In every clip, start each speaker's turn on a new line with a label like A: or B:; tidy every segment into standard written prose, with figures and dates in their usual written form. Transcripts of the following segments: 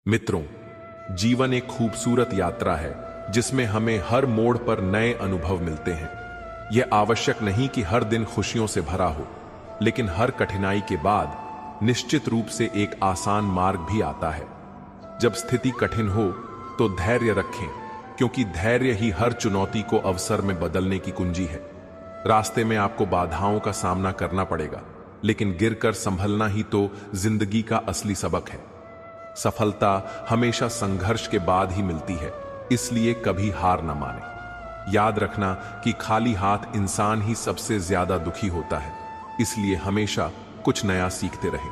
A: मित्रों, जीवन एक खूबसूरत यात्रा है जिसमें हमें हर मोड़ पर नए अनुभव मिलते हैं। यह आवश्यक नहीं कि हर दिन खुशियों से भरा हो, लेकिन हर कठिनाई के बाद निश्चित रूप से एक आसान मार्ग भी आता है। जब स्थिति कठिन हो तो धैर्य रखें, क्योंकि धैर्य ही हर चुनौती को अवसर में बदलने की कुंजी है। रास्ते में आपको बाधाओं का सामना करना पड़ेगा, लेकिन गिरकर संभलना ही तो जिंदगी का असली सबक है। सफलता हमेशा संघर्ष के बाद ही मिलती है, इसलिए कभी हार न माने। याद रखना कि खाली हाथ इंसान ही सबसे ज्यादा दुखी होता है, इसलिए हमेशा कुछ नया सीखते रहें।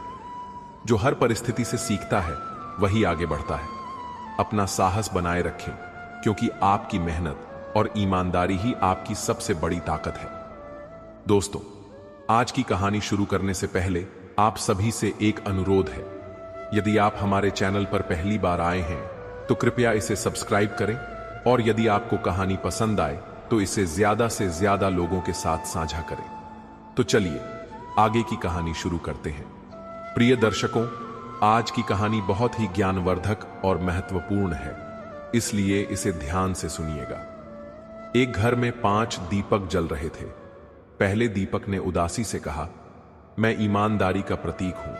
A: जो हर परिस्थिति से सीखता है वही आगे बढ़ता है। अपना साहस बनाए रखें, क्योंकि आपकी मेहनत और ईमानदारी ही आपकी सबसे बड़ी ताकत है। दोस्तों, आज की कहानी शुरू करने से पहले आप सभी से एक अनुरोध है। यदि आप हमारे चैनल पर पहली बार आए हैं तो कृपया इसे सब्सक्राइब करें, और यदि आपको कहानी पसंद आए तो इसे ज्यादा से ज्यादा लोगों के साथ साझा करें। तो चलिए आगे की कहानी शुरू करते हैं। प्रिय दर्शकों, आज की कहानी बहुत ही ज्ञानवर्धक और महत्वपूर्ण है, इसलिए इसे ध्यान से सुनिएगा। एक घर में 5 दीपक जल रहे थे। पहले दीपक ने उदासी से कहा, मैं ईमानदारी का प्रतीक हूं,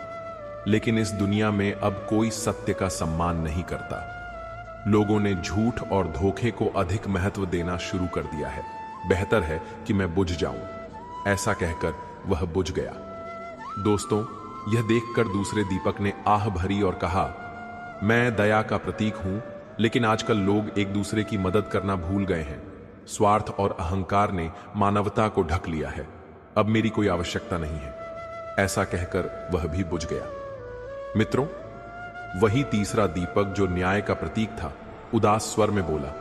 A: लेकिन इस दुनिया में अब कोई सत्य का सम्मान नहीं करता। लोगों ने झूठ और धोखे को अधिक महत्व देना शुरू कर दिया है। बेहतर है कि मैं बुझ जाऊं। ऐसा कहकर वह बुझ गया। दोस्तों, यह देखकर दूसरे दीपक ने आह भरी और कहा, मैं दया का प्रतीक हूं, लेकिन आजकल लोग एक दूसरे की मदद करना भूल गए हैं। स्वार्थ और अहंकार ने मानवता को ढक लिया है। अब मेरी कोई आवश्यकता नहीं है। ऐसा कहकर वह भी बुझ गया। मित्रों, वही तीसरा दीपक जो न्याय का प्रतीक था, उदास स्वर में बोला,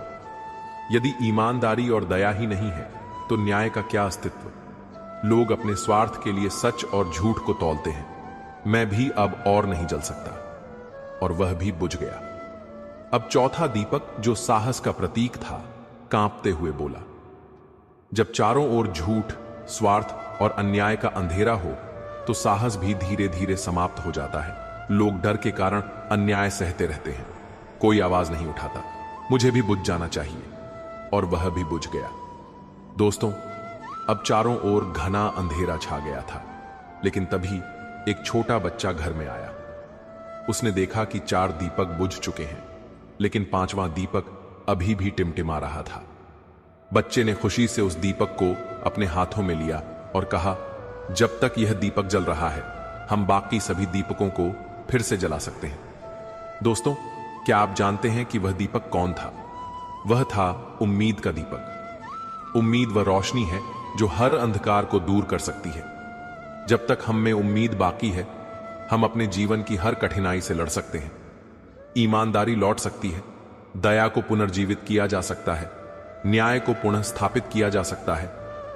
A: यदि ईमानदारी और दया ही नहीं है तो न्याय का क्या अस्तित्व। लोग अपने स्वार्थ के लिए सच और झूठ को तौलते हैं। मैं भी अब और नहीं जल सकता। और वह भी बुझ गया। अब चौथा दीपक जो साहस का प्रतीक था, कांपते हुए बोला, जब चारों ओर झूठ, स्वार्थ और अन्याय का अंधेरा हो तो साहस भी धीरे धीरे समाप्त हो जाता है। लोग डर के कारण अन्याय सहते रहते हैं। कोई आवाज नहीं उठाता। मुझे भी बुझ जाना चाहिए। और वह भी बुझ गया। दोस्तों, अब चारों ओर घना अंधेरा छा गया था, लेकिन तभी एक छोटा बच्चा घर में आया। उसने देखा कि 4 दीपक बुझ चुके हैं, लेकिन 5वां दीपक अभी भी टिमटिमा रहा था। बच्चे ने खुशी से उस दीपक को अपने हाथों में लिया और कहा, जब तक यह दीपक जल रहा है, हम बाकी सभी दीपकों को फिर से जला सकते हैं। दोस्तों, क्या आप जानते हैं कि वह दीपक कौन था? वह था उम्मीद का दीपक। उम्मीद वह रोशनी है जो हर अंधकार को दूर कर सकती है। जब तक हम में उम्मीद बाकी है, हम अपने जीवन की हर कठिनाई से लड़ सकते हैं। ईमानदारी लौट सकती है, दया को पुनर्जीवित किया जा सकता है, न्याय को पुनः स्थापित किया जा सकता है,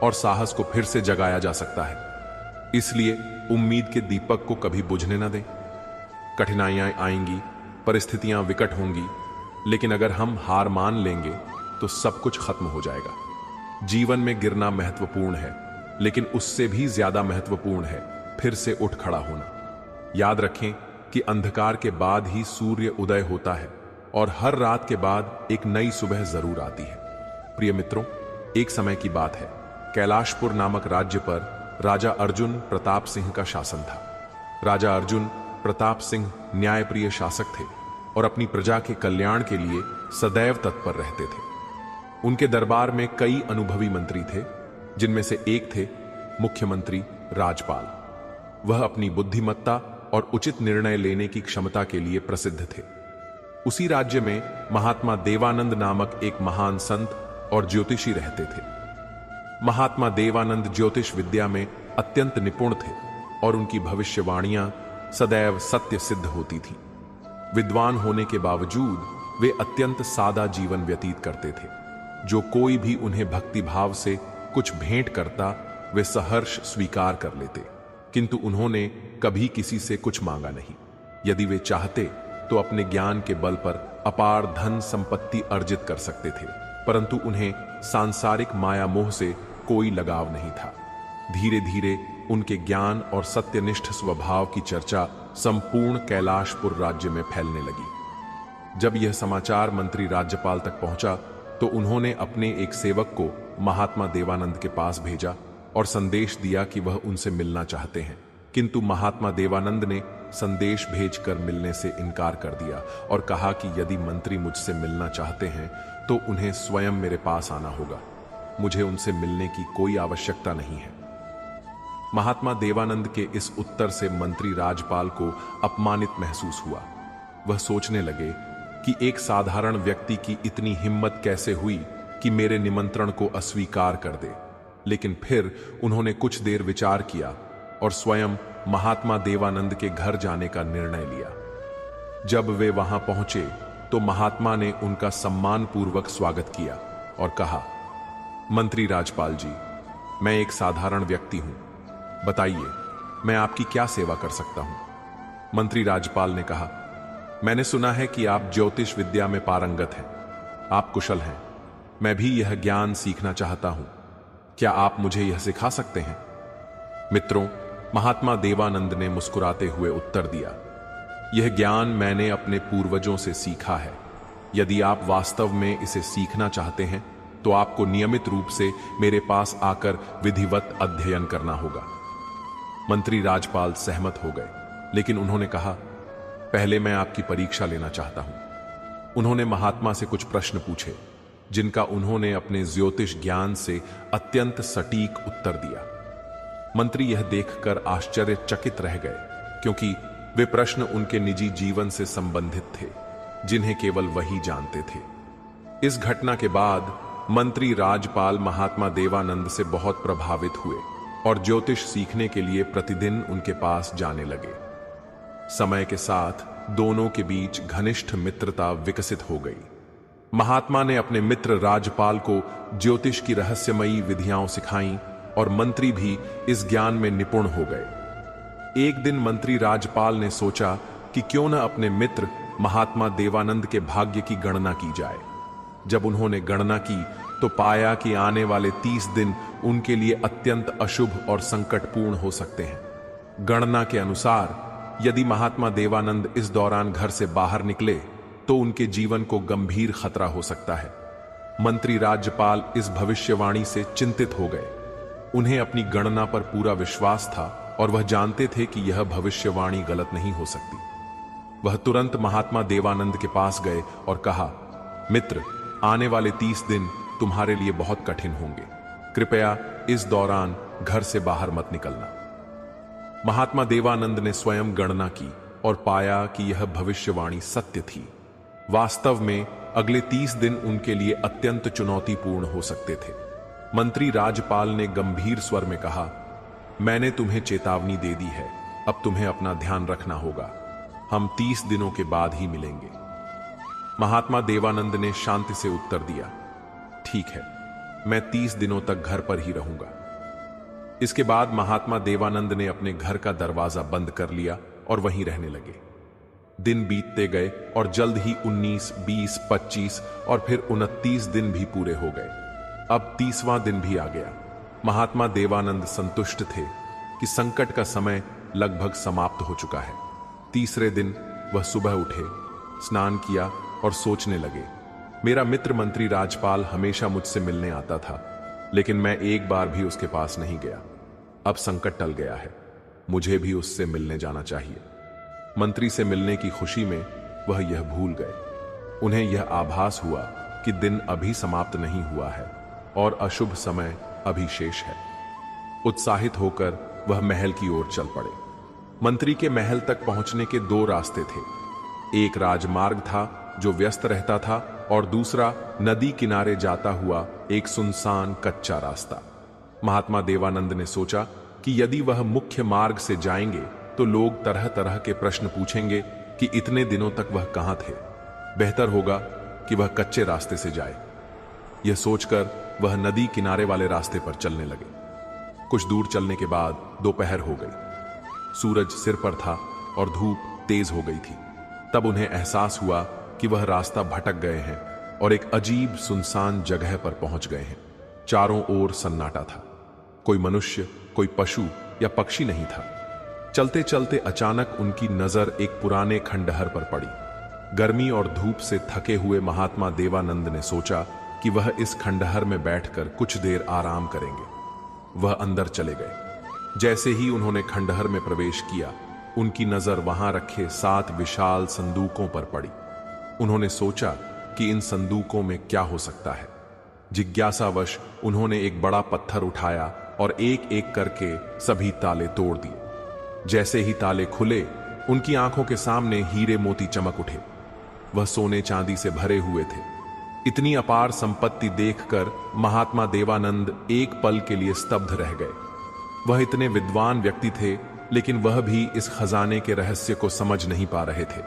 A: और साहस को फिर से जगाया जा सकता है। इसलिए उम्मीद के दीपक को कभी बुझने न दें। कठिनाइयां आएंगी, परिस्थितियां विकट होंगी, लेकिन अगर हम हार मान लेंगे तो सब कुछ खत्म हो जाएगा। जीवन में गिरना महत्वपूर्ण है, लेकिन उससे भी ज्यादा महत्वपूर्ण है फिर से उठ खड़ा होना। याद रखें कि अंधकार के बाद ही सूर्य उदय होता है, और हर रात के बाद एक नई सुबह जरूर आती है। प्रिय मित्रों, एक समय की बात है। कैलाशपुर नामक राज्य पर राजा अर्जुन प्रताप सिंह का शासन था। राजा अर्जुन प्रताप सिंह न्यायप्रिय शासक थे और अपनी प्रजा के कल्याण के लिए सदैव तत्पर रहते थे। उनके दरबार में कई अनुभवी मंत्री थे, जिनमें से एक थे मुख्यमंत्री राजपाल। वह अपनी बुद्धिमत्ता और उचित निर्णय लेने की क्षमता के लिए प्रसिद्ध थे। उसी राज्य में महात्मा देवानंद नामक एक महान संत और ज्योतिषी रहते थे। महात्मा देवानंद ज्योतिष विद्या में अत्यंत निपुण थे और उनकी भविष्यवाणियां सदैव सत्य सिद्ध होती थीं। विद्वान होने के बावजूद वे अत्यंत सादा जीवन व्यतीत करते थे। जो कोई भी उन्हें भक्ति भाव से कुछ भेंट करता, वे सहर्ष स्वीकार कर लेते, किंतु उन्होंने कभी किसी से कुछ मांगा नहीं। यदि वे चाहते तो अपने ज्ञान के बल पर अपार धन संपत्ति अर्जित कर सकते थे, परंतु उन्हें सांसारिक माया मोह से कोई लगाव नहीं था। धीरे धीरे उनके ज्ञान और सत्यनिष्ठ स्वभाव की चर्चा संपूर्ण कैलाशपुर राज्य में फैलने लगी। जब यह समाचार मंत्री राज्यपाल तक पहुंचा तो उन्होंने अपने एक सेवक को महात्मा देवानंद के पास भेजा और संदेश दिया कि वह उनसे मिलना चाहते हैं, किंतु महात्मा देवानंद ने संदेश भेजकर मिलने से इनकार कर दिया और कहा कि यदि मंत्री मुझसे मिलना चाहते हैं तो उन्हें स्वयं मेरे पास आना होगा, मुझे उनसे मिलने की कोई आवश्यकता नहीं है। महात्मा देवानंद के इस उत्तर से मंत्री राजपाल को अपमानित महसूस हुआ। वह सोचने लगे कि एक साधारण व्यक्ति की इतनी हिम्मत कैसे हुई कि मेरे निमंत्रण को अस्वीकार कर दे। लेकिन फिर उन्होंने कुछ देर विचार किया और स्वयं महात्मा देवानंद के घर जाने का निर्णय लिया। जब वे वहां पहुंचे तो महात्मा ने उनका सम्मानपूर्वक स्वागत किया और कहा, मंत्री राजपाल जी, मैं एक साधारण व्यक्ति हूं, बताइए मैं आपकी क्या सेवा कर सकता हूं। मंत्री राजपाल ने कहा, मैंने सुना है कि आप ज्योतिष विद्या में पारंगत हैं, आप कुशल हैं, मैं भी यह ज्ञान सीखना चाहता हूं, क्या आप मुझे यह सिखा सकते हैं। मित्रों, महात्मा देवानंद ने मुस्कुराते हुए उत्तर दिया, यह ज्ञान मैंने अपने पूर्वजों से सीखा है। यदि आप वास्तव में इसे सीखना चाहते हैं तो आपको नियमित रूप से मेरे पास आकर विधिवत अध्ययन करना होगा। मंत्री राजपाल सहमत हो गए, लेकिन उन्होंने कहा, पहले मैं आपकी परीक्षा लेना चाहता हूं। उन्होंने महात्मा से कुछ प्रश्न पूछे जिनका उन्होंने अपने ज्योतिष ज्ञान से अत्यंत सटीक उत्तर दिया। मंत्री यह देखकर आश्चर्यचकित रह गए, क्योंकि वे प्रश्न उनके निजी जीवन से संबंधित थे जिन्हें केवल वही जानते थे। इस घटना के बाद मंत्री राजपाल महात्मा देवानंद से बहुत प्रभावित हुए और ज्योतिष सीखने के लिए प्रतिदिन उनके पास जाने लगे। समय के साथ दोनों के बीच घनिष्ठ मित्रता विकसित हो गई। महात्मा ने अपने मित्र राजपाल को ज्योतिष की रहस्यमयी विधियां सिखाईं और मंत्री भी इस ज्ञान में निपुण हो गए। एक दिन मंत्री राजपाल ने सोचा कि क्यों न अपने मित्र महात्मा देवानंद के भाग्य की गणना की जाए। जब उन्होंने गणना की तो पाया कि आने वाले 30 दिन उनके लिए अत्यंत अशुभ और संकटपूर्ण हो सकते हैं। गणना के अनुसार यदि महात्मा देवानंद इस दौरान घर से बाहर निकले तो उनके जीवन को गंभीर खतरा हो सकता है। मंत्री राज्यपाल इस भविष्यवाणी से चिंतित हो गए। उन्हें अपनी गणना पर पूरा विश्वास था और वह जानते थे कि यह भविष्यवाणी गलत नहीं हो सकती। वह तुरंत महात्मा देवानंद के पास गए और कहा, मित्र, आने वाले 30 दिन तुम्हारे लिए बहुत कठिन होंगे, कृपया इस दौरान घर से बाहर मत निकलना। महात्मा देवानंद ने स्वयं गणना की और पाया कि यह भविष्यवाणी सत्य थी। वास्तव में अगले 30 दिन उनके लिए अत्यंत चुनौतीपूर्ण हो सकते थे। मंत्री राजपाल ने गंभीर स्वर में कहा, मैंने तुम्हें चेतावनी दे दी है, अब तुम्हें अपना ध्यान रखना होगा। हम 30 दिनों के बाद ही मिलेंगे। महात्मा देवानंद ने शांति से उत्तर दिया, ठीक है, मैं 30 दिनों तक घर पर ही रहूंगा। इसके बाद महात्मा देवानंद ने अपने घर का दरवाजा बंद कर लिया और वहीं रहने लगे। दिन बीतते गए और जल्द ही 19, 20, 25 और फिर 29 दिन भी पूरे हो गए। अब 30वां दिन भी आ गया। महात्मा देवानंद संतुष्ट थे कि संकट का समय लगभग समाप्त हो चुका है। तीसरे दिन वह सुबह उठे, स्नान किया और सोचने लगे, मेरा मित्र मंत्री राजपाल हमेशा मुझसे मिलने आता था, लेकिन मैं एक बार भी उसके पास नहीं गया। अब संकट टल गया है, मुझे भी उससे मिलने जाना चाहिए। मंत्री से मिलने की खुशी में वह यह भूल गए। उन्हें यह आभास हुआ कि दिन अभी समाप्त नहीं हुआ है और अशुभ समय अभी शेष है। उत्साहित होकर वह महल की ओर चल पड़े। मंत्री के महल तक पहुंचने के 2 रास्ते थे। एक राजमार्ग था जो व्यस्त रहता था और दूसरा नदी किनारे जाता हुआ एक सुनसान कच्चा रास्ता। महात्मा देवानंद ने सोचा कि यदि वह मुख्य मार्ग से जाएंगे तो लोग तरह तरह के प्रश्न पूछेंगे कि इतने दिनों तक वह कहां थे। बेहतर होगा कि वह कच्चे रास्ते से जाए। यह सोचकर वह नदी किनारे वाले रास्ते पर चलने लगे। कुछ दूर चलने के बाद दोपहर हो गई। सूरज सिर पर था और धूप तेज हो गई थी। तब उन्हें एहसास हुआ कि वह रास्ता भटक गए हैं और एक अजीब सुनसान जगह पर पहुंच गए हैं। चारों ओर सन्नाटा था। कोई मनुष्य, कोई पशु या पक्षी नहीं था। चलते चलते अचानक उनकी नजर एक पुराने खंडहर पर पड़ी, गर्मी और धूप से थके हुए महात्मा देवानंद ने सोचा कि वह इस खंडहर में बैठकर कुछ देर आराम करेंगे। वह अंदर चले गए। जैसे ही उन्होंने खंडहर में प्रवेश किया, उनकी नजर वहां रखे 7 विशाल संदूकों पर पड़ी। उन्होंने सोचा कि इन संदूकों में क्या हो सकता है। जिज्ञासावश उन्होंने एक बड़ा पत्थर उठाया और एक एक करके सभी ताले तोड़ दिए। जैसे ही ताले खुले, उनकी आंखों के सामने हीरे मोती चमक उठे। वह सोने चांदी से भरे हुए थे। इतनी अपार संपत्ति देखकर महात्मा देवानंद एक पल के लिए स्तब्ध रह गए। वह इतने विद्वान व्यक्ति थे, लेकिन वह भी इस खजाने के रहस्य को समझ नहीं पा रहे थे।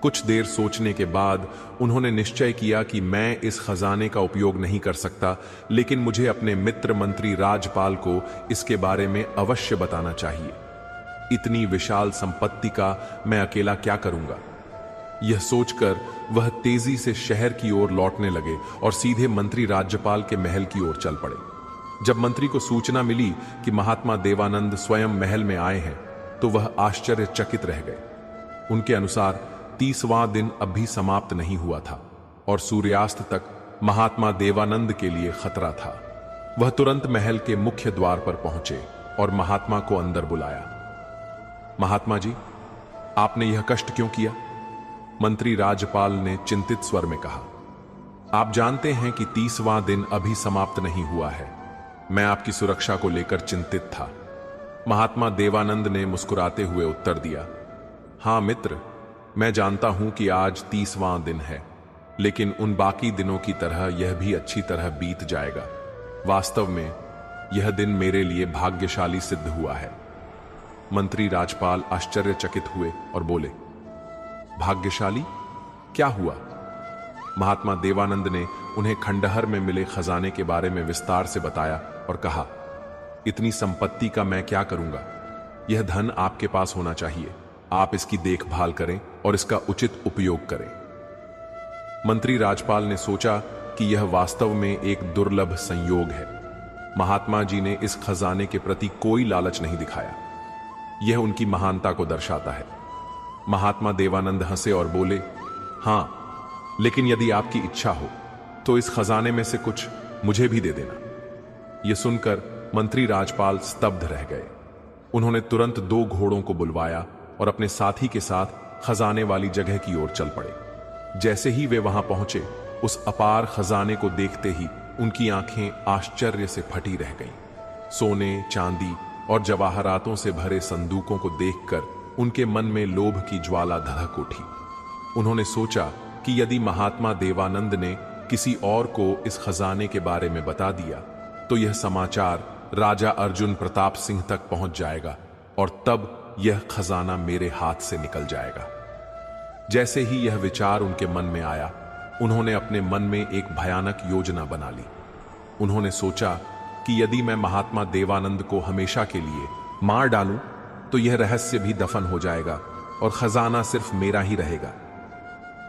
A: कुछ देर सोचने के बाद उन्होंने निश्चय किया कि मैं इस खजाने का उपयोग नहीं कर सकता, लेकिन मुझे अपने मित्र मंत्री राजपाल को इसके बारे में अवश्य बताना चाहिए। इतनी विशाल संपत्ति का मैं अकेला क्या करूंगा। यह सोचकर वह तेजी से शहर की ओर लौटने लगे और सीधे मंत्री राज्यपाल के महल की ओर चल पड़े। जब मंत्री को सूचना मिली कि महात्मा देवानंद स्वयं महल में आए हैं, तो वह आश्चर्यचकित रह गए। उनके अनुसार 30वां दिन अभी समाप्त नहीं हुआ था और सूर्यास्त तक महात्मा देवानंद के लिए खतरा था। वह तुरंत महल के मुख्य द्वार पर पहुंचे और महात्मा को अंदर बुलाया। महात्मा जी, आपने यह कष्ट क्यों किया? मंत्री राजपाल ने चिंतित स्वर में कहा। आप जानते हैं कि 30वां दिन अभी समाप्त नहीं हुआ है। मैं आपकी सुरक्षा को लेकर चिंतित था। महात्मा देवानंद ने मुस्कुराते हुए उत्तर दिया, हां मित्र, मैं जानता हूं कि आज 30वां दिन है, लेकिन उन बाकी दिनों की तरह यह भी अच्छी तरह बीत जाएगा। वास्तव में यह दिन मेरे लिए भाग्यशाली सिद्ध हुआ है। मंत्री राजपाल आश्चर्यचकित हुए और बोले, भाग्यशाली? क्या हुआ? महात्मा देवानंद ने उन्हें खंडहर में मिले खजाने के बारे में विस्तार से बताया और कहा, इतनी संपत्ति का मैं क्या करूंगा? यह धन आपके पास होना चाहिए। आप इसकी देखभाल करें और इसका उचित उपयोग करें। मंत्री राजपाल ने सोचा कि यह वास्तव में एक दुर्लभ संयोग है। महात्मा जी ने इस खजाने के प्रति कोई लालच नहीं दिखाया। यह उनकी महानता को दर्शाता है। महात्मा देवानंद हंसे और बोले, हां, लेकिन यदि आपकी इच्छा हो तो इस खजाने में से कुछ मुझे भी दे देना। यह सुनकर मंत्री राजपाल स्तब्ध रह गए। उन्होंने तुरंत 2 घोड़ों को बुलवाया और अपने साथी के साथ खजाने वाली जगह की ओर चल पड़े। जैसे ही वे वहां पहुंचे, उस अपार खजाने को देखते ही उनकी आंखें आश्चर्य से फटी रह गईं। सोने, चांदी और जवाहरातों से भरे संदूकों को देखकर उनके मन में लोभ की ज्वाला धधक उठी। उन्होंने सोचा कि यदि महात्मा देवानंद ने किसी और को इस खजाने के बारे में बता दिया, तो यह समाचार राजा अर्जुन प्रताप सिंह तक पहुंच जाएगा और तब यह खजाना मेरे हाथ से निकल जाएगा। जैसे ही यह विचार उनके मन में आया, उन्होंने अपने मन में एक भयानक योजना बना ली। उन्होंने सोचा कि यदि मैं महात्मा देवानंद को हमेशा के लिए मार डालूं, तो यह रहस्य भी दफन हो जाएगा और खजाना सिर्फ मेरा ही रहेगा।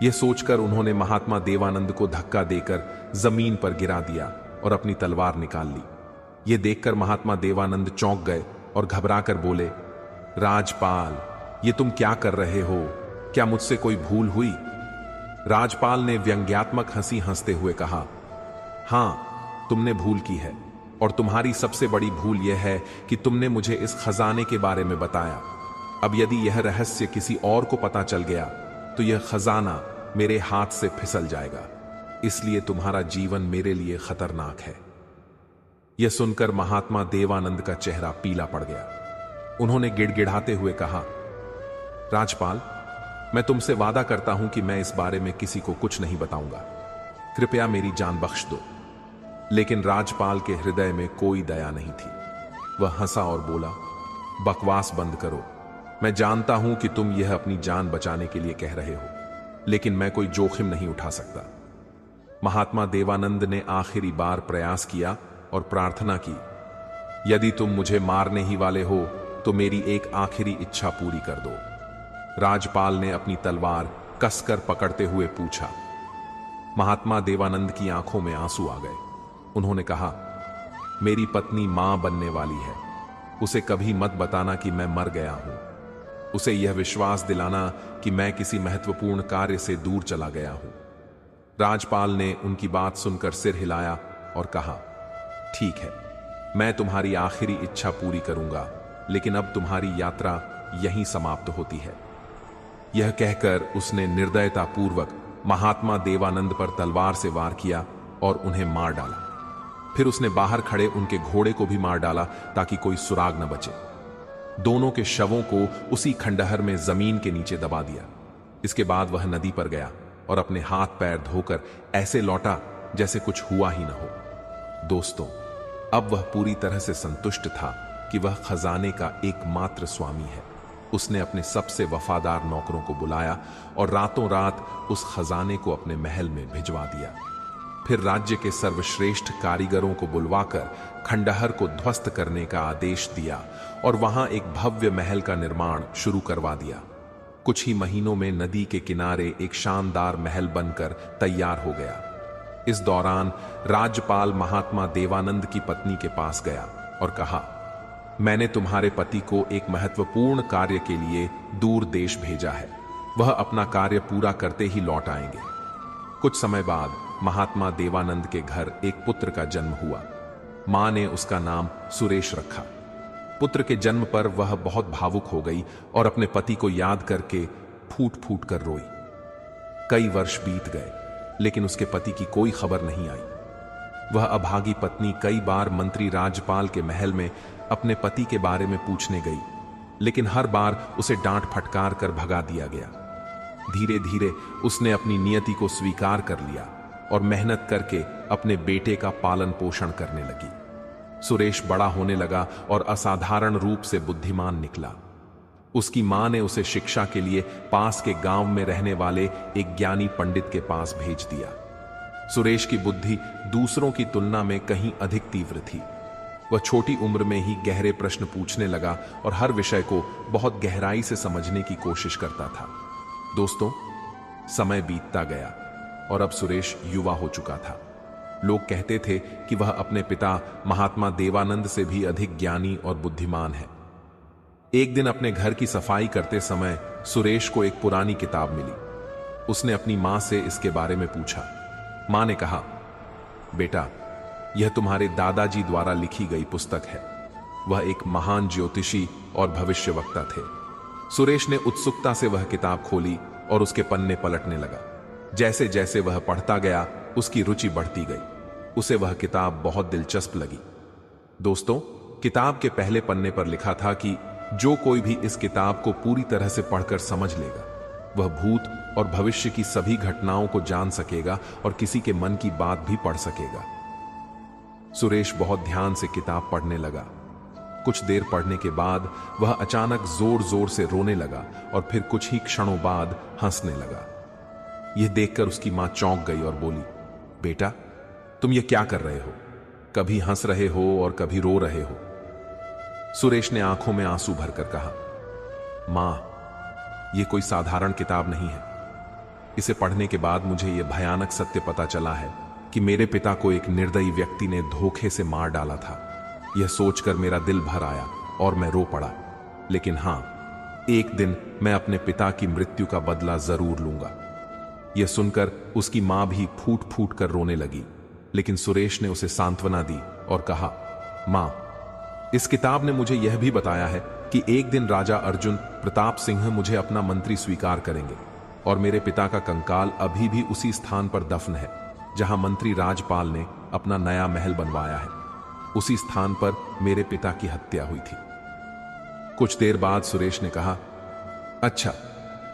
A: यह सोचकर उन्होंने महात्मा देवानंद को धक्का देकर जमीन पर गिरा दिया और अपनी तलवार निकाल ली। यह देखकर महात्मा देवानंद चौंक गए और घबराकर बोले, राजपाल, ये तुम क्या कर रहे हो? क्या मुझसे कोई भूल हुई? राजपाल ने व्यंग्यात्मक हंसी हंसते हुए कहा, हां, तुमने भूल की है, और तुम्हारी सबसे बड़ी भूल यह है कि तुमने मुझे इस खजाने के बारे में बताया। अब यदि यह रहस्य किसी और को पता चल गया, तो यह खजाना मेरे हाथ से फिसल जाएगा। इसलिए तुम्हारा जीवन मेरे लिए खतरनाक है। यह सुनकर महात्मा देवानंद का चेहरा पीला पड़ गया। उन्होंने गिड़गिड़ाते हुए कहा, राजपाल, मैं तुमसे वादा करता हूं कि मैं इस बारे में किसी को कुछ नहीं बताऊंगा। कृपया मेरी जान बख्श दो। लेकिन राजपाल के हृदय में कोई दया नहीं थी। वह हंसा और बोला, बकवास बंद करो। मैं जानता हूं कि तुम यह अपनी जान बचाने के लिए कह रहे हो, लेकिन मैं कोई जोखिम नहीं उठा सकता। महात्मा देवानंद ने आखिरी बार प्रयास किया और प्रार्थना की, यदि तुम मुझे मारने ही वाले हो तो मेरी एक आखिरी इच्छा पूरी कर दो। राजपाल ने अपनी तलवार कसकर पकड़ते हुए पूछा। महात्मा देवानंद की आंखों में आंसू आ गए। उन्होंने कहा, मेरी पत्नी मां बनने वाली है, उसे कभी मत बताना कि मैं मर गया हूं। उसे यह विश्वास दिलाना कि मैं किसी महत्वपूर्ण कार्य से दूर चला गया हूं। राजपाल ने उनकी बात सुनकर सिर हिलाया और कहा, ठीक है, मैं तुम्हारी आखिरी इच्छा पूरी करूंगा, लेकिन अब तुम्हारी यात्रा यहीं समाप्त होती है। यह कहकर उसने निर्दयतापूर्वक महात्मा देवानंद पर तलवार से वार किया और उन्हें मार डाला। फिर उसने बाहर खड़े उनके घोड़े को भी मार डाला ताकि कोई सुराग न बचे। दोनों के शवों को उसी खंडहर में जमीन के नीचे दबा दिया। इसके बाद वह नदी पर गया और अपने हाथ पैर धोकर ऐसे लौटा जैसे कुछ हुआ ही न हो। दोस्तों, अब वह पूरी तरह से संतुष्ट था कि वह खजाने का एकमात्र स्वामी है। उसने अपने सबसे वफादार नौकरों को बुलाया और रातों रात उस खजाने को अपने महल में भिजवा दिया। फिर राज्य के सर्वश्रेष्ठ कारीगरों को बुलवाकर खंडहर को ध्वस्त करने का आदेश दिया और वहां एक भव्य महल का निर्माण शुरू करवा दिया। कुछ ही महीनों में नदी के किनारे एक शानदार महल बनकर तैयार हो गया। इस दौरान राज्यपाल महात्मा देवानंद की पत्नी के पास गया और कहा, मैंने तुम्हारे पति को एक महत्वपूर्ण कार्य के लिए दूर देश भेजा है। वह अपना कार्य पूरा करते ही लौट आएंगे। कुछ समय बाद महात्मा देवानंद के घर एक पुत्र का जन्म हुआ। मां ने उसका नाम सुरेश रखा। पुत्र के जन्म पर वह बहुत भावुक हो गई और अपने पति को याद करके फूट फूट कर रोई। कई वर्ष बीत गए, लेकिन उसके पति की कोई खबर नहीं आई। वह अभागी पत्नी कई बार मंत्री राजपाल के महल में अपने पति के बारे में पूछने गई, लेकिन हर बार उसे डांट फटकार कर भगा दिया गया। धीरे धीरे उसने अपनी नियति को स्वीकार कर लिया और मेहनत करके अपने बेटे का पालन पोषण करने लगी। सुरेश बड़ा होने लगा और असाधारण रूप से बुद्धिमान निकला। उसकी मां ने उसे शिक्षा के लिए पास के गांव में रहने वाले एक ज्ञानी पंडित के पास भेज दिया। सुरेश की बुद्धि दूसरों की तुलना में कहीं अधिक तीव्र थी। वह छोटी उम्र में ही गहरे प्रश्न पूछने लगा और हर विषय को बहुत गहराई से समझने की कोशिश करता था। दोस्तों, समय बीतता गया और अब सुरेश युवा हो चुका था। लोग कहते थे कि वह अपने पिता महात्मा देवानंद से भी अधिक ज्ञानी और बुद्धिमान है। एक दिन अपने घर की सफाई करते समय सुरेश को एक पुरानी किताब मिली। उसने अपनी मां से इसके बारे में पूछा। मां ने कहा, बेटा, यह तुम्हारे दादाजी द्वारा लिखी गई पुस्तक है। वह एक महान ज्योतिषी और भविष्यवक्ता थे। सुरेश ने उत्सुकता से वह किताब खोली और उसके पन्ने पलटने लगा। जैसे जैसे वह पढ़ता गया, उसकी रुचि बढ़ती गई। उसे वह किताब बहुत दिलचस्प लगी। दोस्तों, किताब के पहले पन्ने पर लिखा था कि जो कोई भी इस किताब को पूरी तरह से पढ़कर समझ लेगा, वह भूत और भविष्य की सभी घटनाओं को जान सकेगा और किसी के मन की बात भी पढ़ सकेगा। सुरेश बहुत ध्यान से किताब पढ़ने लगा। कुछ देर पढ़ने के बाद वह अचानक जोर जोर से रोने लगा और फिर कुछ ही क्षणों बाद हंसने लगा। यह देखकर उसकी मां चौंक गई और बोली, बेटा, तुम यह क्या कर रहे हो? कभी हंस रहे हो और कभी रो रहे हो। सुरेश ने आंखों में आंसू भरकर कहा, मां, यह कोई साधारण किताब नहीं है। इसे पढ़ने के बाद मुझे यह भयानक सत्य पता चला है कि मेरे पिता को एक निर्दयी व्यक्ति ने धोखे से मार डाला था। यह सोचकर मेरा दिल भर आया और मैं रो पड़ा। लेकिन हां, एक दिन मैं अपने पिता की मृत्यु का बदला जरूर लूंगा। यह सुनकर उसकी मां भी फूट फूट कर रोने लगी, लेकिन सुरेश ने उसे सांत्वना दी और कहा, मां, इस किताब ने मुझे यह भी बताया है कि एक दिन राजा अर्जुन प्रताप सिंह मुझे अपना मंत्री स्वीकार करेंगे और मेरे पिता का कंकाल अभी भी उसी स्थान पर दफन है जहां मंत्री राजपाल ने अपना नया महल बनवाया है। उसी स्थान पर मेरे पिता की हत्या हुई थी। कुछ देर बाद सुरेश ने कहा, अच्छा,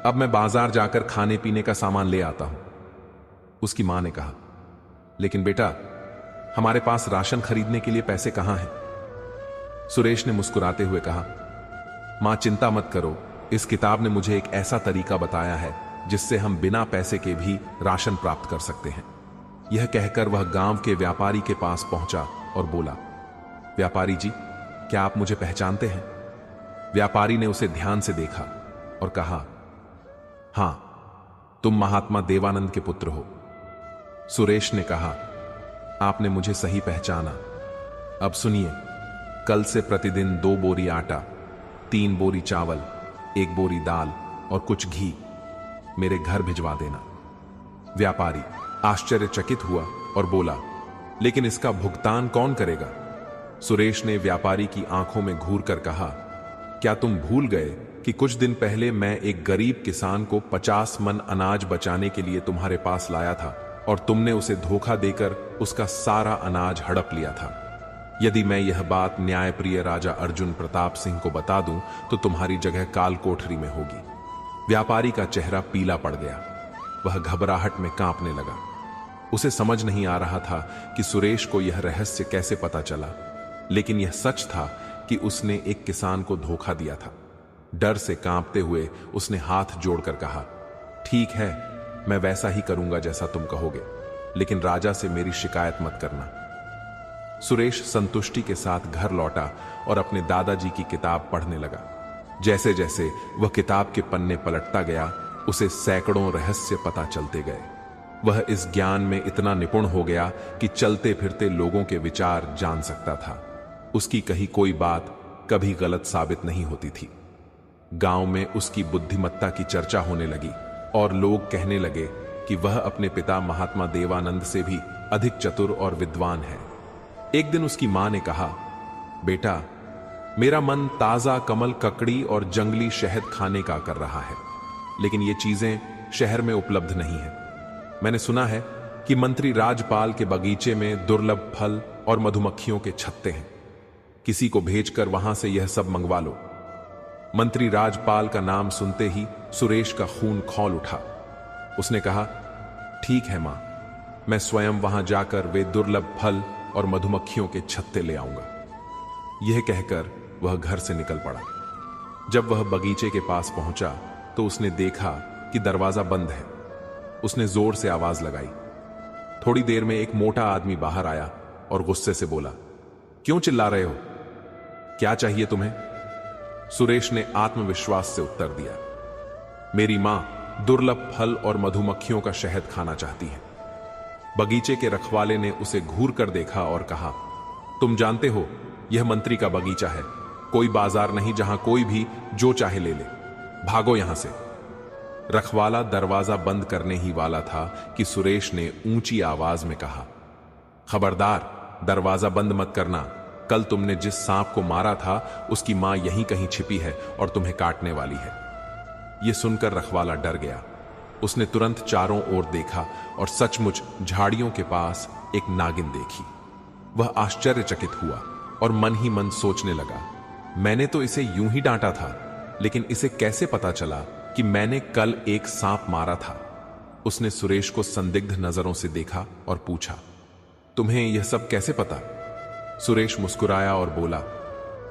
A: अब मैं बाजार जाकर खाने पीने का सामान ले आता हूं। उसकी मां ने कहा, लेकिन बेटा, हमारे पास राशन खरीदने के लिए पैसे कहां हैं? सुरेश ने मुस्कुराते हुए कहा, मां, चिंता मत करो, इस किताब ने मुझे एक ऐसा तरीका बताया है जिससे हम बिना पैसे के भी राशन प्राप्त कर सकते हैं। यह कहकर वह गांव के व्यापारी के पास पहुंचा और बोला, व्यापारी जी, क्या आप मुझे पहचानते हैं? व्यापारी ने उसे ध्यान से देखा और कहा, हां, तुम महात्मा देवानंद के पुत्र हो। सुरेश ने कहा, आपने मुझे सही पहचाना। अब सुनिए, कल से प्रतिदिन 2 बोरी आटा, 3 बोरी चावल, एक बोरी दाल और कुछ घी मेरे घर भिजवा देना। व्यापारी आश्चर्यचकित हुआ और बोला, लेकिन इसका भुगतान कौन करेगा? सुरेश ने व्यापारी की आंखों में घूर कर कहा, क्या तुम भूल गए कि कुछ दिन पहले मैं एक गरीब किसान को 50 मन अनाज बचाने के लिए तुम्हारे पास लाया था और तुमने उसे धोखा देकर उसका सारा अनाज हड़प लिया था। यदि मैं यह बात न्यायप्रिय राजा अर्जुन प्रताप सिंह को बता दूं तो तुम्हारी जगह काल कोठरी में होगी। व्यापारी का चेहरा पीला पड़ गया। वह घबराहट में कांपने लगा। उसे समझ नहीं आ रहा था कि सुरेश को यह रहस्य कैसे पता चला, लेकिन यह सच था कि उसने एक किसान को धोखा दिया था। डर से कांपते हुए उसने हाथ जोड़कर कहा, ठीक है, मैं वैसा ही करूंगा जैसा तुम कहोगे, लेकिन राजा से मेरी शिकायत मत करना। सुरेश संतुष्टि के साथ घर लौटा और अपने दादाजी की किताब पढ़ने लगा। जैसे जैसे वह किताब के पन्ने पलटता गया, उसे सैकड़ों रहस्य पता चलते गए। वह इस ज्ञान में इतना निपुण हो गया कि चलते फिरते लोगों के विचार जान सकता था। उसकी कही कोई बात कभी गलत साबित नहीं होती थी। गांव में उसकी बुद्धिमत्ता की चर्चा होने लगी और लोग कहने लगे कि वह अपने पिता महात्मा देवानंद से भी अधिक चतुर और विद्वान है। एक दिन उसकी मां ने कहा, बेटा, मेरा मन ताजा कमल ककड़ी और जंगली शहद खाने का कर रहा है, लेकिन ये चीजें शहर में उपलब्ध नहीं है। मैंने सुना है कि मंत्री राजपाल के बगीचे में दुर्लभ फल और मधुमक्खियों के छत्ते हैं। किसी को भेजकर वहां से यह सब मंगवा लो। मंत्री राजपाल का नाम सुनते ही सुरेश का खून खौल उठा। उसने कहा, ठीक है मां, मैं स्वयं वहां जाकर वे दुर्लभ फल और मधुमक्खियों के छत्ते ले आऊंगा। यह कहकर वह घर से निकल पड़ा। जब वह बगीचे के पास पहुंचा तो उसने देखा कि दरवाजा बंद है। उसने जोर से आवाज लगाई। थोड़ी देर में एक मोटा आदमी बाहर आया और गुस्से से बोला, क्यों चिल्ला रहे हो? क्या चाहिए तुम्हें? सुरेश ने आत्मविश्वास से उत्तर दिया, मेरी मां दुर्लभ फल और मधुमक्खियों का शहद खाना चाहती है। बगीचे के रखवाले ने उसे घूर कर देखा और कहा, तुम जानते हो यह मंत्री का बगीचा है, कोई बाजार नहीं जहां कोई भी जो चाहे ले ले, भागो यहां से। रखवाला दरवाजा बंद करने ही वाला था कि सुरेश ने ऊंची आवाज में कहा, खबरदार, दरवाजा बंद मत करना। कल तुमने जिस सांप को मारा था उसकी मां यहीं कहीं छिपी है और तुम्हें काटने वाली है। यह सुनकर रखवाला डर गया। उसने तुरंत चारों ओर देखा और सचमुच झाड़ियों के पास एक नागिन देखी। वह आश्चर्यचकित हुआ और मन ही मन सोचने लगा, मैंने तो इसे यूं ही डांटा था, लेकिन इसे कैसे पता चला कि मैंने कल एक सांप मारा था? उसने सुरेश को संदिग्ध नजरों से देखा और पूछा, तुम्हें यह सब कैसे पता? सुरेश मुस्कुराया और बोला,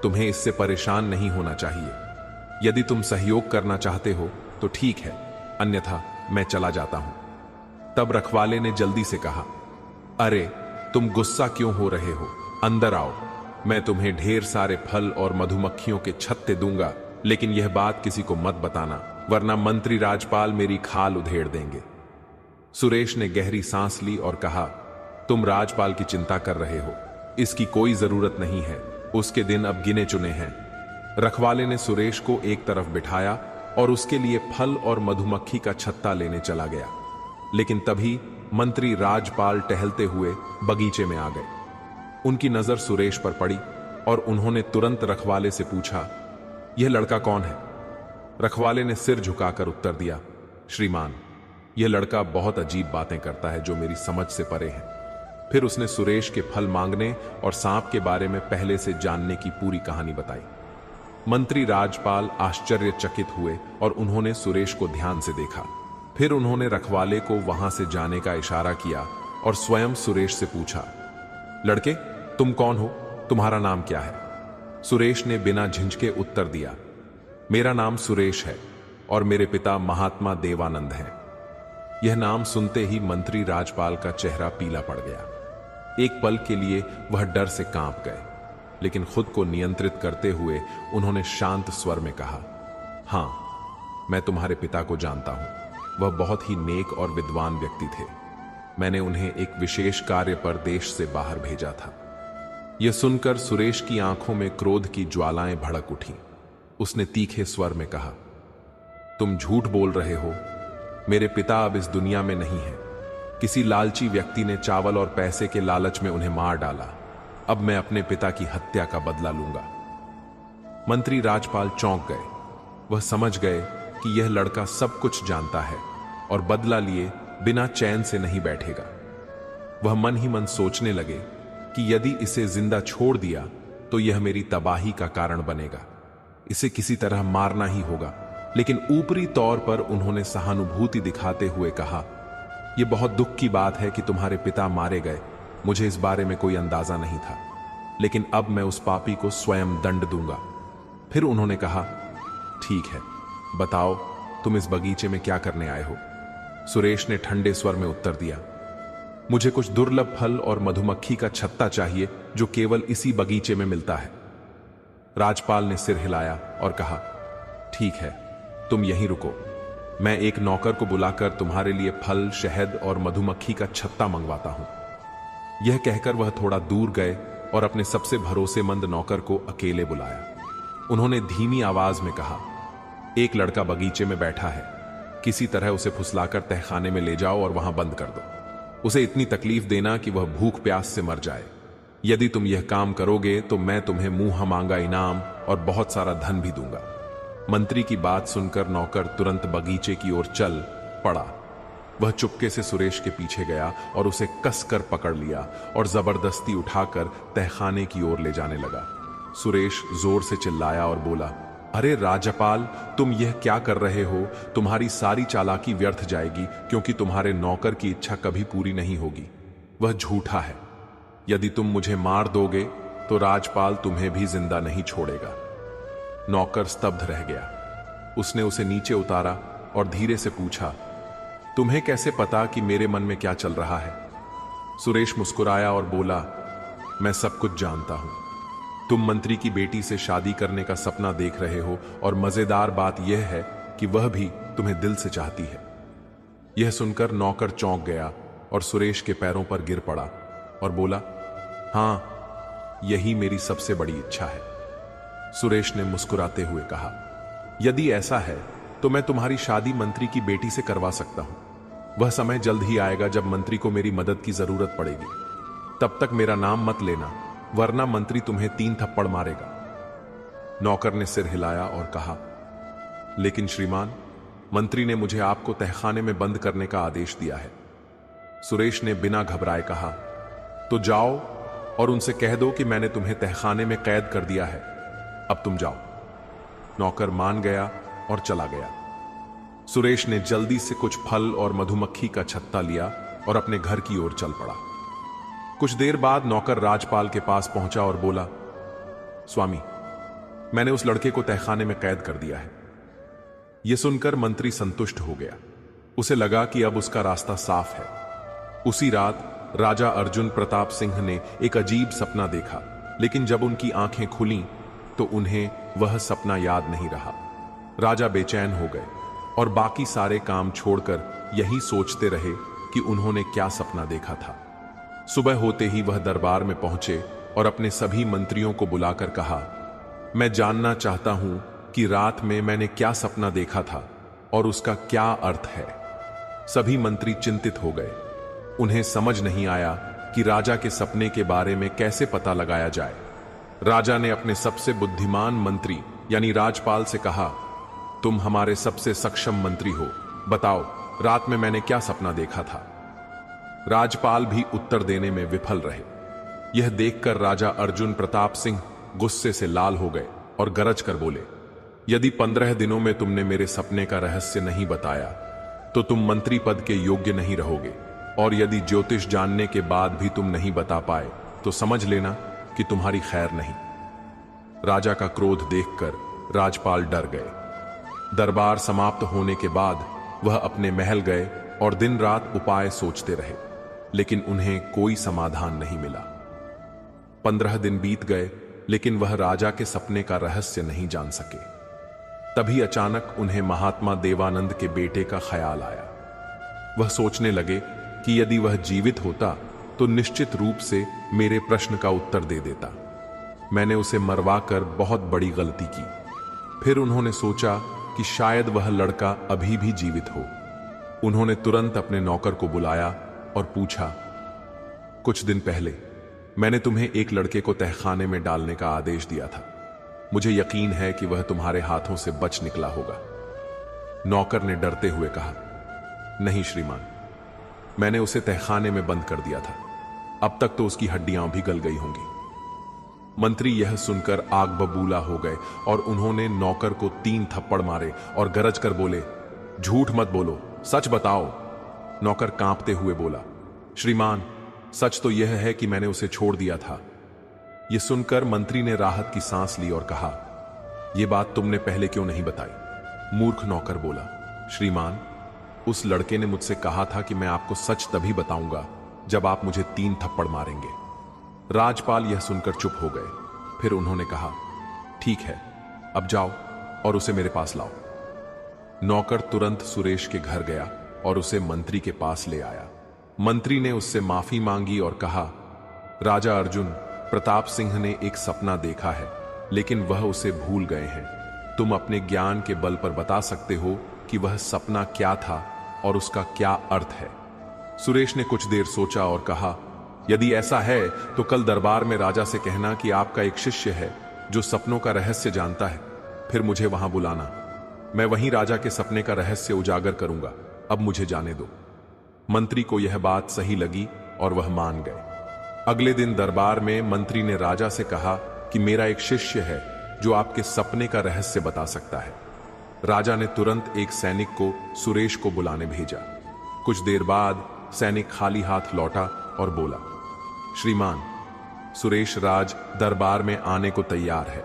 A: तुम्हें इससे परेशान नहीं होना चाहिए। यदि तुम सहयोग करना चाहते हो तो ठीक है, अन्यथा मैं चला जाता हूं। तब रखवाले ने जल्दी से कहा, अरे तुम गुस्सा क्यों हो रहे हो? अंदर आओ, मैं तुम्हें ढेर सारे फल और मधुमक्खियों के छत्ते दूंगा, लेकिन यह बात किसी को मत बताना, वरना मंत्री राजपाल मेरी खाल उधेड़ देंगे। सुरेश ने गहरी सांस ली और कहा, तुम राजपाल की चिंता कर रहे हो, इसकी कोई जरूरत नहीं है, उसके दिन अब गिने चुने हैं। रखवाले ने सुरेश को एक तरफ बिठाया और उसके लिए फल और मधुमक्खी का छत्ता लेने चला गया, लेकिन तभी मंत्री राजपाल टहलते हुए बगीचे में आ गए। उनकी नजर सुरेश पर पड़ी और उन्होंने तुरंत रखवाले से पूछा, यह लड़का कौन है? रखवाले ने सिर झुकाकर उत्तर दिया, श्रीमान, यह लड़का बहुत अजीब बातें करता है जो मेरी समझ से परे हैं। फिर उसने सुरेश के फल मांगने और सांप के बारे में पहले से जानने की पूरी कहानी बताई। मंत्री राजपाल आश्चर्यचकित हुए और उन्होंने सुरेश को ध्यान से देखा। फिर उन्होंने रखवाले को वहां से जाने का इशारा किया और स्वयं सुरेश से पूछा, लड़के, तुम कौन हो? तुम्हारा नाम क्या है? सुरेश ने बिना झिझके उत्तर दिया, मेरा नाम सुरेश है और मेरे पिता महात्मा देवानंद हैं। यह नाम सुनते ही मंत्री राजपाल का चेहरा पीला पड़ गया। एक पल के लिए वह डर से कांप गए, लेकिन खुद को नियंत्रित करते हुए उन्होंने शांत स्वर में कहा, हां, मैं तुम्हारे पिता को जानता हूं। वह बहुत ही नेक और विद्वान व्यक्ति थे। मैंने उन्हें एक विशेष कार्य पर देश से बाहर भेजा था। यह सुनकर सुरेश की आंखों में क्रोध की ज्वालाएं भड़क उठी। उसने तीखे स्वर में कहा, तुम झूठ बोल रहे हो। मेरे पिता अब इस दुनिया में नहीं है। किसी लालची व्यक्ति ने चावल और पैसे के लालच में उन्हें मार डाला। अब मैं अपने पिता की हत्या का बदला लूंगा। मंत्री राजपाल चौंक गए। वह समझ गए कि यह लड़का सब कुछ जानता है और बदला लिए बिना चैन से नहीं बैठेगा। वह मन ही मन सोचने लगे कि यदि इसे जिंदा छोड़ दिया तो यह मेरी तबाही का कारण बनेगा। इसे किसी तरह मारना ही होगा। लेकिन ऊपरी तौर पर उन्होंने सहानुभूति दिखाते हुए कहा, यह बहुत दुख की बात है कि तुम्हारे पिता मारे गए। मुझे इस बारे में कोई अंदाजा नहीं था, लेकिन अब मैं उस पापी को स्वयं दंड दूंगा। फिर उन्होंने कहा, ठीक है, बताओ तुम इस बगीचे में क्या करने आए हो? सुरेश ने ठंडे स्वर में उत्तर दिया, मुझे कुछ दुर्लभ फल और मधुमक्खी का छत्ता चाहिए जो केवल इसी बगीचे में मिलता है। राजपाल ने सिर हिलाया और कहा, ठीक है, तुम यहीं रुको। मैं एक नौकर को बुलाकर तुम्हारे लिए फल, शहद और मधुमक्खी का छत्ता मंगवाता हूं। यह कहकर वह थोड़ा दूर गए और अपने सबसे भरोसेमंद नौकर को अकेले बुलाया। उन्होंने धीमी आवाज में कहा, एक लड़का बगीचे में बैठा है, किसी तरह उसे फुसलाकर तहखाने में ले जाओ और वहां बंद कर दो। उसे इतनी तकलीफ देना कि वह भूख प्यास से मर जाए। यदि तुम यह काम करोगे तो मैं तुम्हें मुंह मांगा इनाम और बहुत सारा धन भी दूंगा। मंत्री की बात सुनकर नौकर तुरंत बगीचे की ओर चल पड़ा। वह चुपके से सुरेश के पीछे गया और उसे कसकर पकड़ लिया और जबरदस्ती उठाकर तहखाने की ओर ले जाने लगा। सुरेश जोर से चिल्लाया और बोला, अरे राजपाल, तुम यह क्या कर रहे हो? तुम्हारी सारी चालाकी व्यर्थ जाएगी, क्योंकि तुम्हारे नौकर की इच्छा कभी पूरी नहीं होगी। वह झूठा है। यदि तुम मुझे मार दोगे तो राजपाल तुम्हें भी जिंदा नहीं छोड़ेगा। नौकर स्तब्ध रह गया। उसने उसे नीचे उतारा और धीरे से पूछा, तुम्हें कैसे पता कि मेरे मन में क्या चल रहा है? सुरेश मुस्कुराया और बोला, मैं सब कुछ जानता हूं। तुम मंत्री की बेटी से शादी करने का सपना देख रहे हो और मजेदार बात यह है कि वह भी तुम्हें दिल से चाहती है। यह सुनकर नौकर चौंक गया और सुरेश के पैरों पर गिर पड़ा और बोला, हां, यही मेरी सबसे बड़ी इच्छा है। सुरेश ने मुस्कुराते हुए कहा, यदि ऐसा है तो मैं तुम्हारी शादी मंत्री की बेटी से करवा सकता हूं। वह समय जल्द ही आएगा जब मंत्री को मेरी मदद की जरूरत पड़ेगी। तब तक मेरा नाम मत लेना, वरना मंत्री तुम्हें 3 थप्पड़ मारेगा। नौकर ने सिर हिलाया और कहा, लेकिन श्रीमान, मंत्री ने मुझे आपको तहखाने में बंद करने का आदेश दिया है। सुरेश ने बिना घबराए कहा, तो जाओ और उनसे कह दो कि मैंने तुम्हें तहखाने में कैद कर दिया है। अब तुम जाओ। नौकर मान गया और चला गया। सुरेश ने जल्दी से कुछ फल और मधुमक्खी का छत्ता लिया और अपने घर की ओर चल पड़ा। कुछ देर बाद नौकर राजपाल के पास पहुंचा और बोला, स्वामी, मैंने उस लड़के को तहखाने में कैद कर दिया है। यह सुनकर मंत्री संतुष्ट हो गया। उसे लगा कि अब उसका रास्ता साफ है। उसी रात राजा अर्जुन प्रताप सिंह ने एक अजीब सपना देखा, लेकिन जब उनकी आंखें खुलीं तो उन्हें वह सपना याद नहीं रहा। राजा बेचैन हो गए और बाकी सारे काम छोड़कर यही सोचते रहे कि उन्होंने क्या सपना देखा था। सुबह होते ही वह दरबार में पहुंचे और अपने सभी मंत्रियों को बुलाकर कहा, मैं जानना चाहता हूं कि रात में मैंने क्या सपना देखा था और उसका क्या अर्थ है। सभी मंत्री चिंतित हो गए। उन्हें समझ नहीं आया कि राजा के सपने के बारे में कैसे पता लगाया जाए। राजा ने अपने सबसे बुद्धिमान मंत्री यानी राजपाल से कहा, तुम हमारे सबसे सक्षम मंत्री हो, बताओ रात में मैंने क्या सपना देखा था। राजपाल भी उत्तर देने में विफल रहे। यह देखकर राजा अर्जुन प्रताप सिंह गुस्से से लाल हो गए और गरज कर बोले, यदि 15 दिनों में तुमने मेरे सपने का रहस्य नहीं बताया तो तुम मंत्री पद के योग्य नहीं रहोगे, और यदि ज्योतिष जानने के बाद भी तुम नहीं बता पाए तो समझ लेना कि तुम्हारी खैर नहीं। राजा का क्रोध देखकर राजपाल डर गए। दरबार समाप्त होने के बाद वह अपने महल गए और दिन रात उपाय सोचते रहे, लेकिन उन्हें कोई समाधान नहीं मिला। 15 दिन बीत गए, लेकिन वह राजा के सपने का रहस्य नहीं जान सके। तभी अचानक उन्हें महात्मा देवानंद के बेटे का ख्याल आया। वह सोचने लगे कि यदि वह जीवित होता तो निश्चित रूप से मेरे प्रश्न का उत्तर दे देता। मैंने उसे मरवा कर बहुत बड़ी गलती की। फिर उन्होंने सोचा कि शायद वह लड़का अभी भी जीवित हो। उन्होंने तुरंत अपने नौकर को बुलाया और पूछा, कुछ दिन पहले मैंने तुम्हें एक लड़के को तहखाने में डालने का आदेश दिया था। मुझे यकीन है कि वह तुम्हारे हाथों से बच निकला होगा। नौकर ने डरते हुए कहा, नहीं श्रीमान, मैंने उसे तहखाने में बंद कर दिया था। अब तक तो उसकी हड्डियां भी गल गई होंगी। मंत्री यह सुनकर आग बबूला हो गए और उन्होंने नौकर को 3 थप्पड़ मारे और गरज कर बोले, झूठ मत बोलो, सच बताओ। नौकर कांपते हुए बोला, श्रीमान, सच तो यह है कि मैंने उसे छोड़ दिया था। यह सुनकर मंत्री ने राहत की सांस ली और कहा, यह बात तुमने पहले क्यों नहीं बताई? मूर्ख नौकर बोला, श्रीमान, उस लड़के ने मुझसे कहा था कि मैं आपको सच तभी बताऊंगा जब आप मुझे 3 थप्पड़ मारेंगे। राजपाल यह सुनकर चुप हो गए। फिर उन्होंने कहा, ठीक है, अब जाओ और उसे मेरे पास लाओ। नौकर तुरंत सुरेश के घर गया और उसे मंत्री के पास ले आया। मंत्री ने उससे माफी मांगी और कहा, राजा अर्जुन, प्रताप सिंह ने एक सपना देखा है, लेकिन वह उसे भूल गए हैं। तुम अपने ज्ञान के बल पर बता सकते हो कि वह सपना क्या था और उसका क्या अर्थ है। सुरेश ने कुछ देर सोचा और कहा, यदि ऐसा है तो कल दरबार में राजा से कहना कि आपका एक शिष्य है जो सपनों का रहस्य जानता है, फिर मुझे वहां बुलाना। मैं वहीं राजा के सपने का रहस्य उजागर करूंगा। अब मुझे जाने दो। मंत्री को यह बात सही लगी और वह मान गए। अगले दिन दरबार में मंत्री ने राजा से कहा कि मेरा एक शिष्य है जो आपके सपने का रहस्य बता सकता है। राजा ने तुरंत एक सैनिक को सुरेश को बुलाने भेजा। कुछ देर बाद सैनिक खाली हाथ लौटा और बोला, श्रीमान, सुरेश राज दरबार में आने को तैयार है,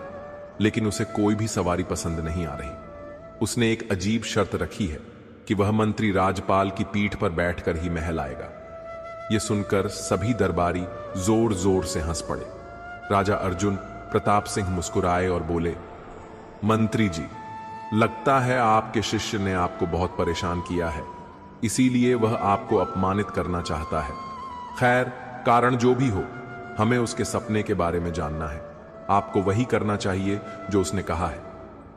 A: लेकिन उसे कोई भी सवारी पसंद नहीं आ रही। उसने एक अजीब शर्त रखी है कि वह मंत्री राजपाल की पीठ पर बैठकर ही महल आएगा। यह सुनकर सभी दरबारी जोर जोर से हंस पड़े। राजा अर्जुन प्रताप सिंह मुस्कुराए और बोले, मंत्री जी, लगता है आपके शिष्य ने आपको बहुत परेशान किया है, इसीलिए वह आपको अपमानित करना चाहता है। खैर, कारण जो भी हो, हमें उसके सपने के बारे में जानना है। आपको वही करना चाहिए जो उसने कहा है।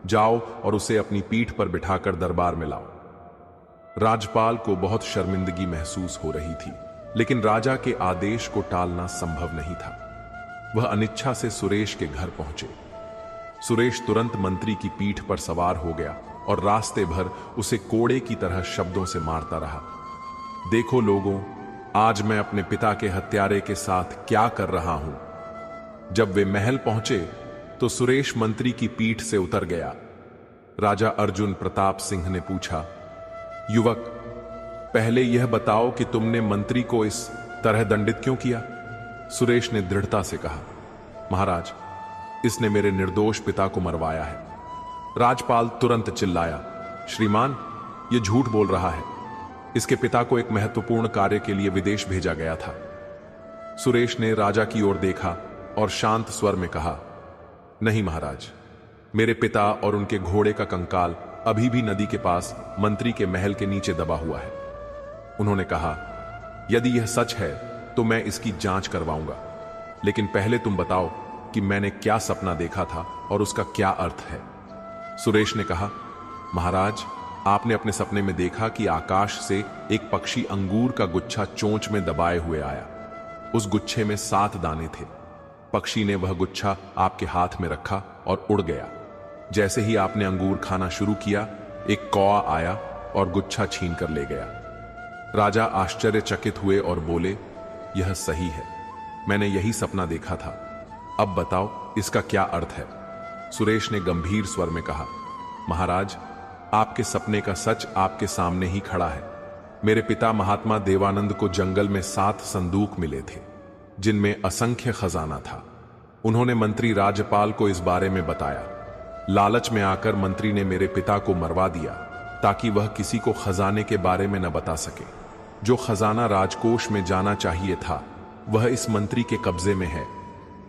A: जाओ और उसे अपनी पीठ पर बिठाकर दरबार में लाओ। राजपाल को बहुत शर्मिंदगी महसूस हो रही थी, लेकिन राजा के आदेश को टालना संभव नहीं था। वह अनिच्छा से सुरेश के घर पहुंचे। सुरेश तुरंत मंत्री की पीठ पर सवार हो गया और रास्ते भर उसे कोड़े की तरह शब्दों से मारता रहा। देखो लोगों, आज मैं अपने पिता के हत्यारे के साथ क्या कर रहा हूं। जब वे महल पहुंचे तो सुरेश मंत्री की पीठ से उतर गया। राजा अर्जुन प्रताप सिंह ने पूछा, युवक, पहले यह बताओ कि तुमने मंत्री को इस तरह दंडित क्यों किया? सुरेश ने दृढ़ता से कहा, महाराज, इसने मेरे निर्दोष पिता को मरवाया है। राजपाल तुरंत चिल्लाया, श्रीमान, यह झूठ बोल रहा है। इसके पिता को एक महत्वपूर्ण कार्य के लिए विदेश भेजा गया था। सुरेश ने राजा की ओर देखा और शांत स्वर में कहा, नहीं महाराज, मेरे पिता और उनके घोड़े का कंकाल अभी भी नदी के पास मंत्री के महल के नीचे दबा हुआ है। उन्होंने कहा, यदि यह सच है तो मैं इसकी जांच करवाऊंगा, लेकिन पहले तुम बताओ कि मैंने क्या सपना देखा था और उसका क्या अर्थ है। सुरेश ने कहा, महाराज, आपने अपने सपने में देखा कि आकाश से एक पक्षी अंगूर का गुच्छा चोंच में दबाए हुए आया। उस गुच्छे में 7 दाने थे। पक्षी ने वह गुच्छा आपके हाथ में रखा और उड़ गया। जैसे ही आपने अंगूर खाना शुरू किया, एक कौआ आया और गुच्छा छीन कर ले गया। राजा आश्चर्यचकित हुए और बोले, यह सही है, मैंने यही सपना देखा था। अब बताओ इसका क्या अर्थ है? सुरेश ने गंभीर स्वर में कहा, महाराज, आपके सपने का सच आपके सामने ही खड़ा है। मेरे पिता महात्मा देवानंद को जंगल में 7 संदूक मिले थे, जिनमें असंख्य खजाना था। उन्होंने मंत्री राजपाल को इस बारे में बताया। लालच में आकर मंत्री ने मेरे पिता को मरवा दिया ताकि वह किसी को खजाने के बारे में न बता सके। जो खजाना राजकोष में जाना चाहिए था, वह इस मंत्री के कब्जे में है।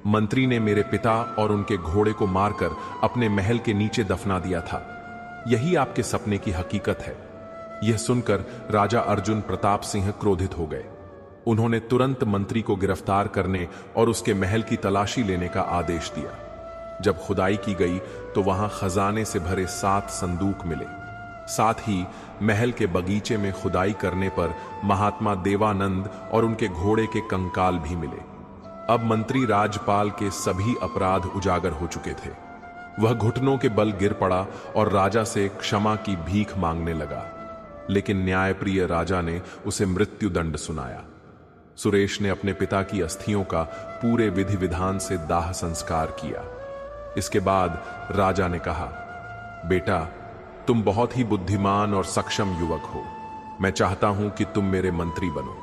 A: मंत्री ने मेरे पिता और उनके घोड़े को मारकर अपने महल के नीचे दफना दिया था। यही आपके सपने की हकीकत है। यह सुनकर राजा अर्जुन प्रताप सिंह क्रोधित हो गए। उन्होंने तुरंत मंत्री को गिरफ्तार करने और उसके महल की तलाशी लेने का आदेश दिया। जब खुदाई की गई तो वहां खजाने से भरे 7 संदूक मिले। साथ ही महल के बगीचे में खुदाई करने पर महात्मा देवानंद और उनके घोड़े के कंकाल भी मिले। अब मंत्री राजपाल के सभी अपराध उजागर हो चुके थे। वह घुटनों के बल गिर पड़ा और राजा से क्षमा की भीख मांगने लगा, लेकिन न्यायप्रिय राजा ने उसे मृत्युदंड सुनाया। सुरेश ने अपने पिता की अस्थियों का पूरे विधि विधान से दाह संस्कार किया। इसके बाद राजा ने कहा, बेटा, तुम बहुत ही बुद्धिमान और सक्षम युवक हो। मैं चाहता हूं कि तुम मेरे मंत्री बनो।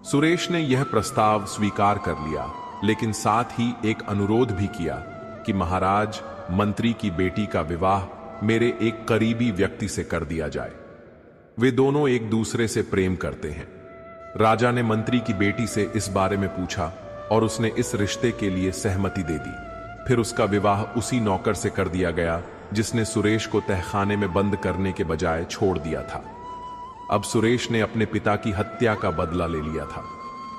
A: सुरेश ने यह प्रस्ताव स्वीकार कर लिया, लेकिन साथ ही एक अनुरोध भी किया कि महाराज, मंत्री की बेटी का विवाह मेरे एक करीबी व्यक्ति से कर दिया जाए। वे दोनों एक दूसरे से प्रेम करते हैं। राजा ने मंत्री की बेटी से इस बारे में पूछा और उसने इस रिश्ते के लिए सहमति दे दी। फिर उसका विवाह उसी नौकर से कर दिया गया जिसने सुरेश को तहखाने में बंद करने के बजाय छोड़ दिया था। अब सुरेश ने अपने पिता की हत्या का बदला ले लिया था।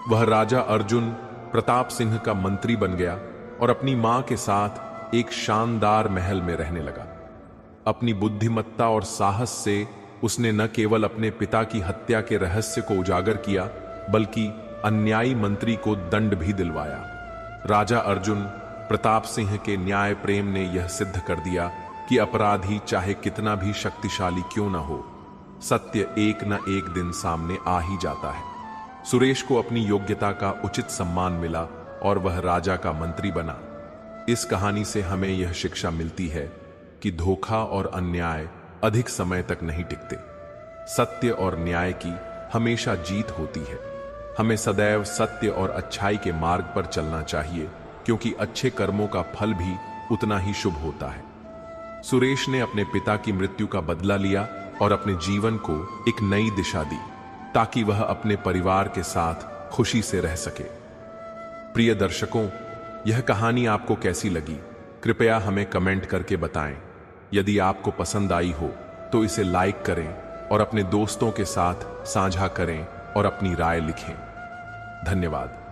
A: वह राजा अर्जुन प्रताप सिंह का मंत्री बन गया और अपनी मां के साथ एक शानदार महल में रहने लगा। अपनी बुद्धिमत्ता और साहस से उसने न केवल अपने पिता की हत्या के रहस्य को उजागर किया, बल्कि अन्यायी मंत्री को दंड भी दिलवाया। राजा अर्जुन प्रताप सिंह के न्याय प्रेम ने यह सिद्ध कर दिया कि अपराधी चाहे कितना भी शक्तिशाली क्यों न हो, सत्य एक न एक दिन सामने आ ही जाता है। सुरेश को अपनी योग्यता का उचित सम्मान मिला और वह राजा का मंत्री बना। इस कहानी से हमें यह शिक्षा मिलती है कि धोखा और अन्याय अधिक समय तक नहीं टिकते। सत्य और न्याय की हमेशा जीत होती है। हमें सदैव सत्य और अच्छाई के मार्ग पर चलना चाहिए, क्योंकि अच्छे कर्मों का फल भी उतना ही शुभ होता है। सुरेश ने अपने पिता की मृत्यु का बदला लिया और अपने जीवन को एक नई दिशा दी, ताकि वह अपने परिवार के साथ खुशी से रह सके। प्रिय दर्शकों, यह कहानी आपको कैसी लगी? कृपया हमें कमेंट करके बताएं। यदि आपको पसंद आई हो तो इसे लाइक करें और अपने दोस्तों के साथ साझा करें और अपनी राय लिखें। धन्यवाद।